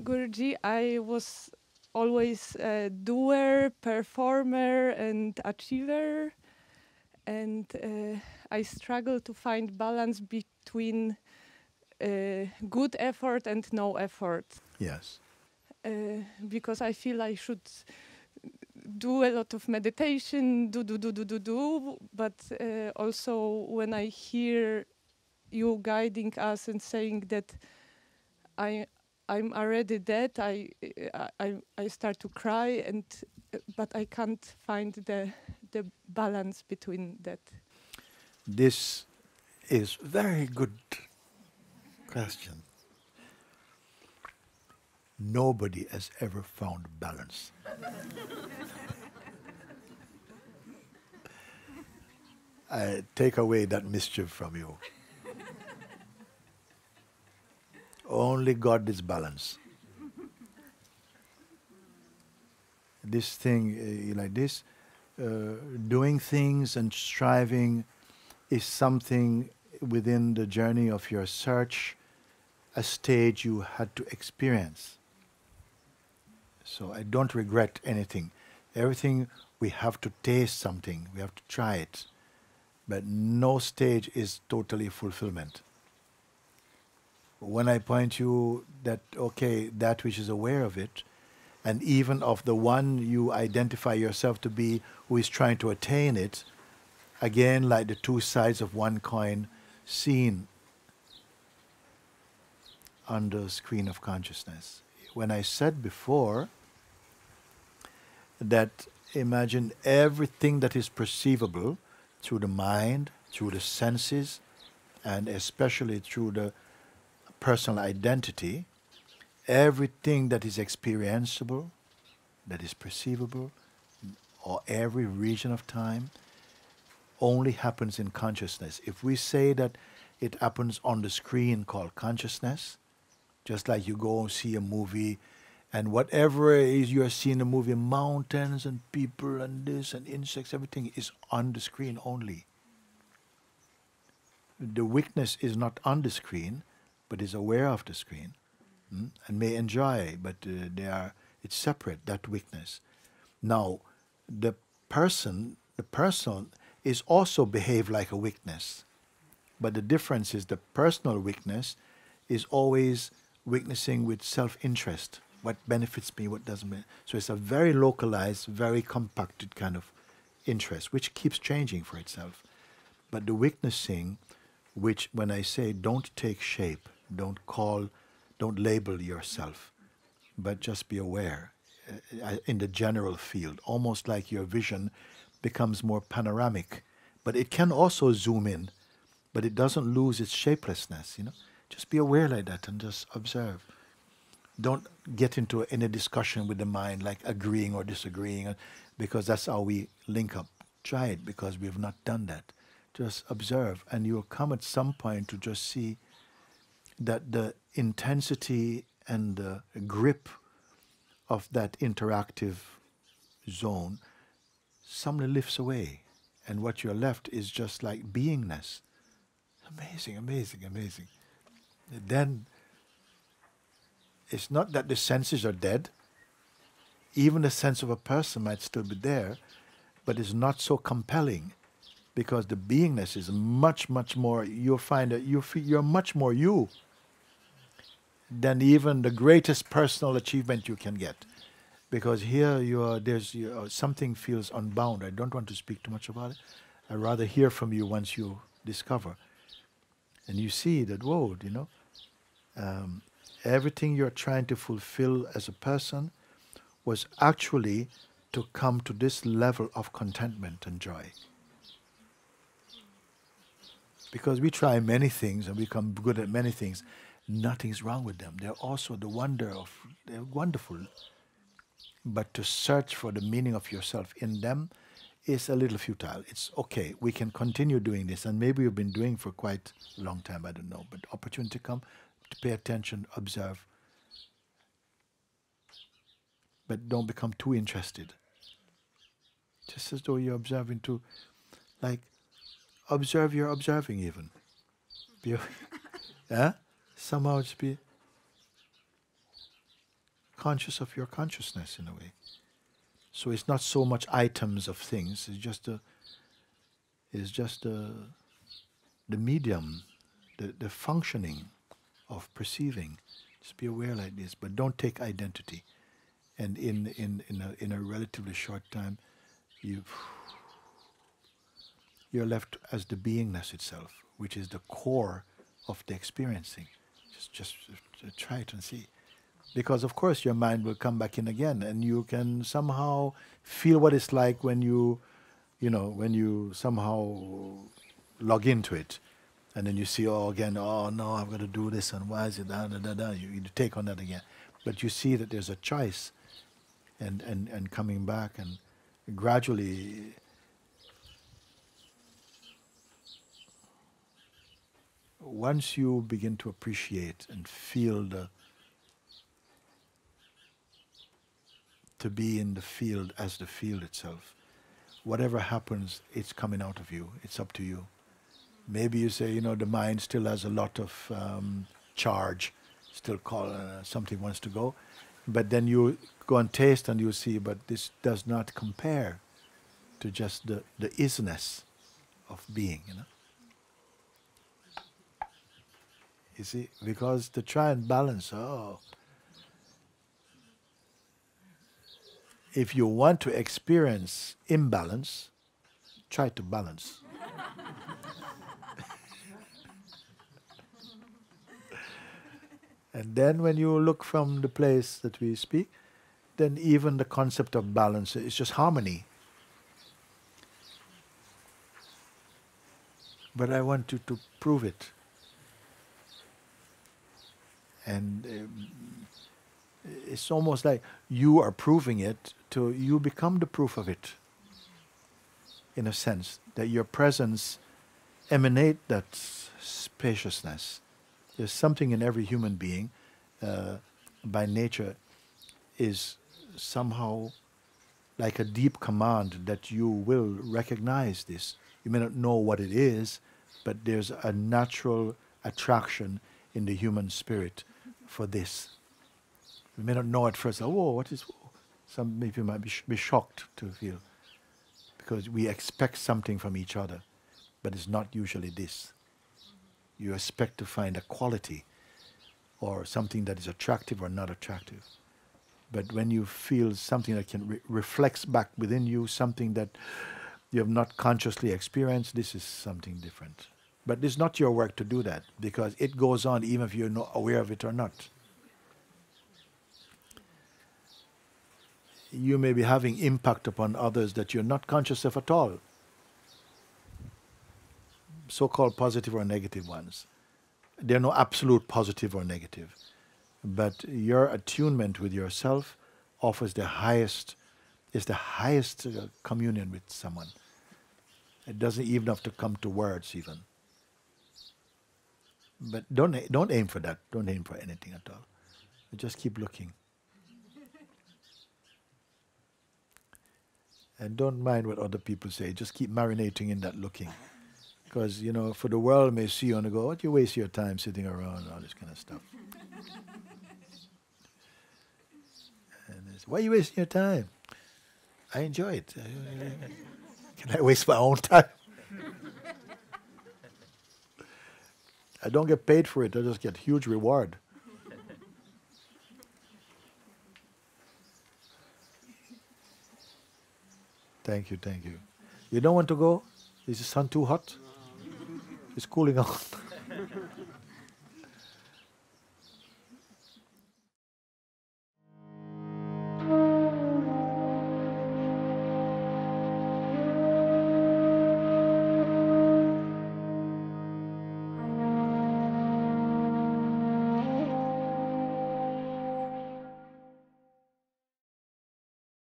Guruji, I was always a doer, performer, and achiever, and I struggle to find balance between good effort and no effort. Yes. Because I feel I should do a lot of meditation, do, but also when I hear you guiding us and saying that I'm already dead, I start to cry, and but I can't find the balance between that. This is very good question. Nobody has ever found balance. I take away that mischief from you. Only God is balance. This thing, like this, doing things and striving is something within the journey of your search, a stage you had to experience. So I don't regret anything. Everything, we have to taste something, we have to try it. But no stage is totally fulfillment. When I point you that, okay, that which is aware of it, and even of the one you identify yourself to be who is trying to attain it, again, like the two sides of one coin seen on the screen of consciousness. When I said before that imagine everything that is perceivable through the mind, through the senses, and especially through the personal identity, everything that is experienceable, that is perceivable, or every region of time, only happens in consciousness. If we say that it happens on the screen called consciousness, just like you go and see a movie, and whatever is you're seeing in the movie, mountains and people and this and insects, everything is on the screen only. The witness is not on the screen, but is aware of the screen, and may enjoy, but it's separate, that witness. Now, the person is also behave like a witness, but the difference is the personal witness is always witnessing with self-interest. What benefits me, what doesn't benefit. So it's a very localized, very compacted kind of interest, which keeps changing for itself. But the witnessing, which when I say don't take shape, don't label yourself, but just be aware in the general field, almost like your vision becomes more panoramic. But it can also zoom in, but it doesn't lose its shapelessness, Just be aware like that and just observe. Don't get into any discussion with the mind, like agreeing or disagreeing, because that's how we link up. Try it, because we've not done that. Just observe, and you'll come at some point to just see that the intensity and the grip of that interactive zone suddenly lifts away, and what you're left is just like beingness. Amazing, amazing, amazing. Then it's not that the senses are dead. Even the sense of a person might still be there, but it's not so compelling, because the beingness is much, much more. You'll find that you're much more you than even the greatest personal achievement you can get, because here something feels unbound. I don't want to speak too much about it. I'd rather hear from you once you discover, and you see that, whoa, everything you're trying to fulfill as a person was actually to come to this level of contentment and joy. Because we try many things and we become good at many things, nothing's wrong with them. They're also they're wonderful. But to search for the meaning of yourself in them is a little futile. It's okay, we can continue doing this, and maybe you've been doing for quite a long time, I don't know, but opportunity come to pay attention, observe. But don't become too interested. Just as though you're observing too, like, observe you're observing even. Somehow just be, conscious of your consciousness in a way. So it's not so much items of things, it's just the medium, the functioning of perceiving. Just be aware like this, but don't take identity. And in a relatively short time, you're left as the beingness itself, which is the core of the experiencing. Just try it and see. Because of course your mind will come back in again, and you can somehow feel what it's like when when you somehow log into it, and then you see, oh no, I've got to do this, and why is it you take on that again. But you see that there's a choice, and coming back, and gradually once you begin to appreciate and feel to be in the field as the field itself, whatever happens, it's coming out of you. It's up to you. Maybe you say, the mind still has a lot of charge, still something wants to go, but then you go and taste and you see, but this does not compare to just the isness of being, You see, because to try and balance, if you want to experience imbalance, try to balance. And then when you look from the place that we speak, then even the concept of balance is just harmony. But I want you to prove it. And it's almost like you are proving it, you become the proof of it, in a sense, that your presence emanate that spaciousness. There's something in every human being, by nature, is somehow like a deep command that you will recognize this. You may not know what it is, but there's a natural attraction in the human spirit for this. We may not know at first, what is... Some people might be shocked to feel, because we expect something from each other, but it's not usually this. You expect to find a quality or something that is attractive or not attractive. But when you feel something that can reflects back within you, something that you have not consciously experienced, this is something different. But it's not your work to do that, because it goes on even if you're not aware of it or not. You may be having impact upon others that you're not conscious of at all. So-called positive or negative ones. There are no absolute positive or negative. But your attunement with yourself offers the highest communion with someone. It doesn't even have to come to words even. But don't aim for that. Don't aim for anything at all. Just keep looking. And don't mind what other people say. Just keep marinating in that looking. Because, for the world may see you and go, what you waste your time sitting around and all this kind of stuff. And why are you wasting your time? I enjoy it. Can I waste my own time? I don't get paid for it. I just get huge reward. Thank you. You don't want to go? Is the sun too hot? It's cooling off.